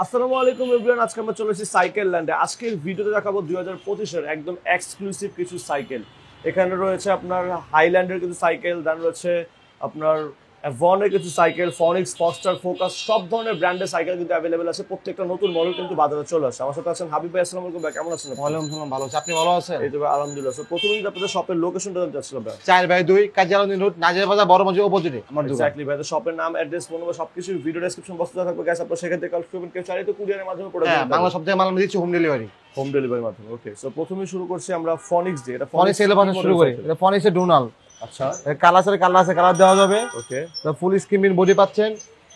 আসসালামু আলাইকুম এভরিওয়ান, আজকে আমরা চলে এসেছি সাইকেল ল্যান্ডে। আজকের ভিডিওতে দেখাবো 2025-এর একদম এক্সক্লুসিভ কিছু সাইকেল। এখানে রয়েছে আপনার হাইল্যান্ডের কিছু সাইকেল, দেন রয়েছে আপনার ভনের কিছু সাইকেল, ফনিক্স, ফস্টার, ফোকাস, সব ধরনের ব্র্যান্ডের সাইকেল কিন্তু অ্যাভেলেবেল আছে। প্রত্যেকটা নতুন মডেল কিন্তু বাজারে চলে আসছে। আমার সাথে আছেন হাবিব ভাই। আসসালামু আলাইকুম ভাই, কেমন আছেন? ওয়ালাইকুম সালাম, ভালো আছি। আপনি ভালো আছেন? এই তো ভাই, আলহামদুলিল্লাহ। সো প্রথমে যদি আপনাদের শপের লোকেশনটা জানতে চাচ্ছিলাম ভাই। 4/2 কাজী আলাউদ্দিন রোড, নাজির বাজার, বড় মসজিদ অপোজিটে আমার দোকান। এক্স্যাক্টলি ভাই, তো শপের নাম, অ্যাড্রেস, ফোন নাম্বার সবকিছু ভিডিও ডেসক্রিপশন বক্সে থাকবে গাইস। আপনারা সেখান থেকে কল করবেন। কেউ চাইলে তো কুরিয়ারের মাধ্যমে প্রোডাক্ট হ্যাঁ, বাংলা সব থেকে মাল আমি দিচ্ছি হোম ডেলিভারি। হোম ডেলিভারির মাধ্যমে। ওকে, সো প্রথমে শুরু করছি আমরা ফনিক্স দিয়ে। এটা ফনিক্স এর পাশে শুরু করি। এটা ফনিক্সের ডোনাল। আচ্ছা, কালার আছে, কালার দেওয়া যাবে। ওকে, তো ফুল স্ক্রিন বডি পাচ্ছেন,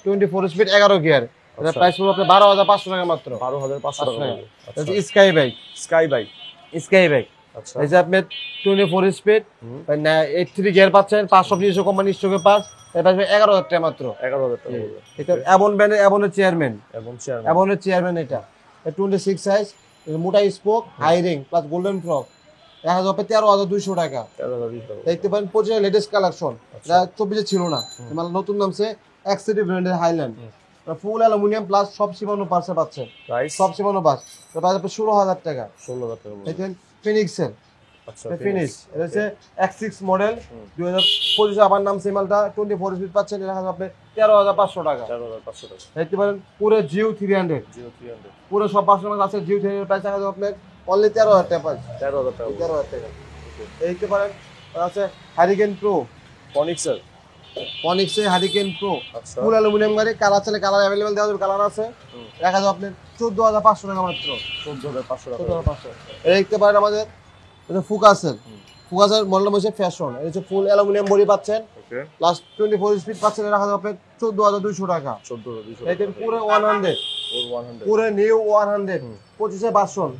24 স্পিড, 11 গিয়ার। এটা প্রাইস পড়বে আপনার 12,500 টাকা মাত্র। 12,500 টাকা। এটা স্কাই বাইক। Sky bike. আচ্ছা, এই যে আপনি 24 স্পিড, 83 গিয়ার পাচ্ছেন, 520 কোম্পানি স্টকে পাস। এটা আসবে 11,000 টাকা মাত্র। 11,000 টাকা। এটা এভন ব্র্যান্ডের, এভনের চেয়ারম্যান। এবং চেয়ারম্যান এটা 26 সাইজ, মোটা spoke, high ring plus golden frock. দেখা যাবে 13,200 টাকা। 13,200 টাকা। দেখতে পারেন 25 লেটেস্ট কালেকশন, যা 24 ছিল না। মানে নতুন নামছে এক্সিটি ব্র্যান্ডের হাইল্যান্ড। ফুল অ্যালুমিনিয়াম প্লাস সব সীমানো পার্সে পাচ্ছেন। প্রাইস সব সীমানো পার্স। তো প্রাইস আপনার 16,000 টাকা। 16,000 টাকা। দেখেন ফিনিক্সের। আচ্ছা, ফিনিশ এটা হচ্ছে X6 মডেল 2025 আবার নাম সিমালটা 24 স্পিড পাচ্ছেন। এটা আপনি 13,500 টাকা। 13,500 টাকা। দেখতে পারেন পুরো জিও 300, পুরো সব পার্সোনাল আছে। জিও 300 প্রাইস আছে আপনার অনলি 13,000 টাকা। 13,000 টাকা। 13,000 টাকা। দেখতে পারেন আছে হারিকেন প্রো, ফনিক্সের হারিকেন প্রো। আচ্ছা, ফুল অ্যালুমিনিয়াম গাড়ি, কালার চাইলে কালার अवेलेबल দেওয়া যাবে, কালার আছে। দেখা যাবে আপনার 14,500 টাকা মাত্র। 14,500 টাকা। 14,500। দেখতে পারেন আমাদের এটা ফোকাসের মডেল হচ্ছে ফ্যাশন। এটা হচ্ছে ফুল অ্যালুমিনিয়াম বডি পাচ্ছেন, ওকে, প্লাস 24 স্পিড পাচ্ছেন। রাখা যাবে আপনার 14,200 টাকা। 14,200 এটা টাকা। পুরো 100, 100 পুরো নিউ 100, 25 ভার্সন।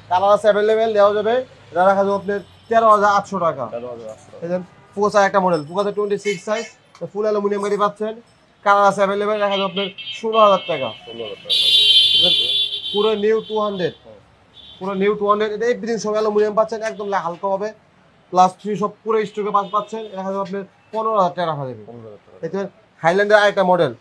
কালার আছে अवेलेबल দেওয়া যাবে। এটা রাখা যাবে আপনার 13,800 টাকা। 13,800 টাকা। এই ফোকাসের একটা মডেল, ফোকাসের 26 সাইজ, ফুল অ্যালুমিনিয়াম গাড়ি পাচ্ছেন। কালার আছে अवेलेबल, রাখা যাবে আপনার 16,000 টাকা। 16,000 টাকা। পুরো নিউ 200, পুরো নিউ 200। এটা এভরিথিং সব অ্যালুমিনিয়াম পাচ্ছেন, একদম হালকা হবে। প্লাস 3 সব পুরো স্টকে পাচ্ছেন। দেখা যাবে আপনার 15,000 টাকা রাখা যাবে। 15,000 টাকা। এটা হাইল্যান্ডের আরেকটা মডেল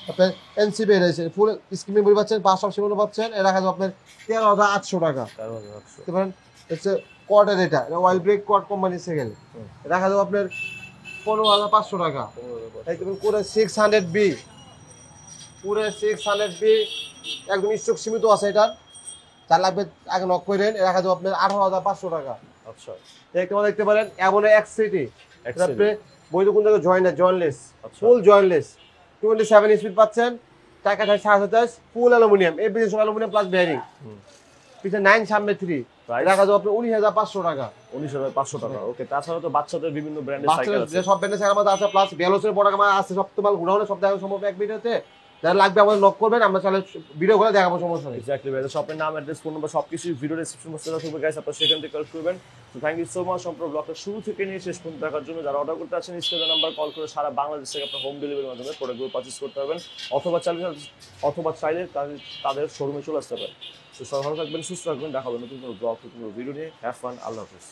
আপনার এনসিবি রয়েছে, ফুল স্ক্রিন বডি পাচ্ছেন, 5 সব সীমানো পাচ্ছেন। এটা রাখা যাবে আপনার 13,800 টাকা। 13,800। দেখতে পারেন হচ্ছে কোয়ার্ডের, এটা অয়েল ব্রেক কোয়ার্ড কোম্পানির সাইকেল। রাখা যাবে আপনার 15,500 টাকা। 15,500। দেখতে পারেন পুরো 600B, পুরো 600B একদম স্টক সীমিত আছে। এটার যার লাগবে আগে নক করেন। রাখা যাবে আপনার 18,500 টাকা। আচ্ছা, দেখতে পারেন এমন এক্সিটি, আপনি বৈধ কোন জায়গায় জয়েন্টলেস, আচ্ছা, ফুল জয়েন্টলেস, 27 স্পিড পাচ্ছেন। টাকা 7,000, ফুল অ্যালুমিনিয়াম, এভরিথিং সব অ্যালুমিনিয়াম প্লাস বেয়ারিং। পিছনে 9 সামনে 3। রাখা যাবে আপনার 19,500 টাকা। 19,500 টাকা। ওকে, তাছাড়া তো বাচ্চাদের বিভিন্ন ব্র্যান্ডের সাইকেল আছে। যে সব ব্র্যান্ডের সাইকেল আমাদের আছে, প্লাস ভেলোসের প্রোডাক্ট আমার আছে। সব তো মাল ঘুরানো সব দেখা সম্ভব এক ভিডিওতে। যারা লাগবে আমাদের নক করবেন, আমরা চাইলে ভিডিও করে দেখাবো, সমস্যা নেই। এক্স্যাক্টলি ভাই, শপের নাম, অ্যাড্রেস, ফোন নাম্বার সবকিছু ভিডিও ডেসক্রিপশন বক্সে দেওয়া থাকবে গাইস। আপনারা সেখান থেকে কল করবেন। তো থ্যাংক ইউ সো মাচ সম্পূর্ণ ব্লগটা শুরু থেকে নিয়ে শেষ পর্যন্ত দেখার জন্য। যারা অর্ডার করতে আছেন স্ক্রিনে নাম্বার কল করে সারা বাংলাদেশ থেকে আপনারা হোম ডেলিভারির মাধ্যমে প্রোডাক্টগুলো পারচেজ করতে পারবেন, অথবা চাইলে তাদের শোরুমে চলে আসতে পারেন। তো সবাই ভালো থাকবেন, সুস্থ থাকবেন। দেখা হবে নতুন কোনো ব্লগ, নতুন কোনো ভিডিও নিয়ে। Have fun. আল্লাহ হাফেজ।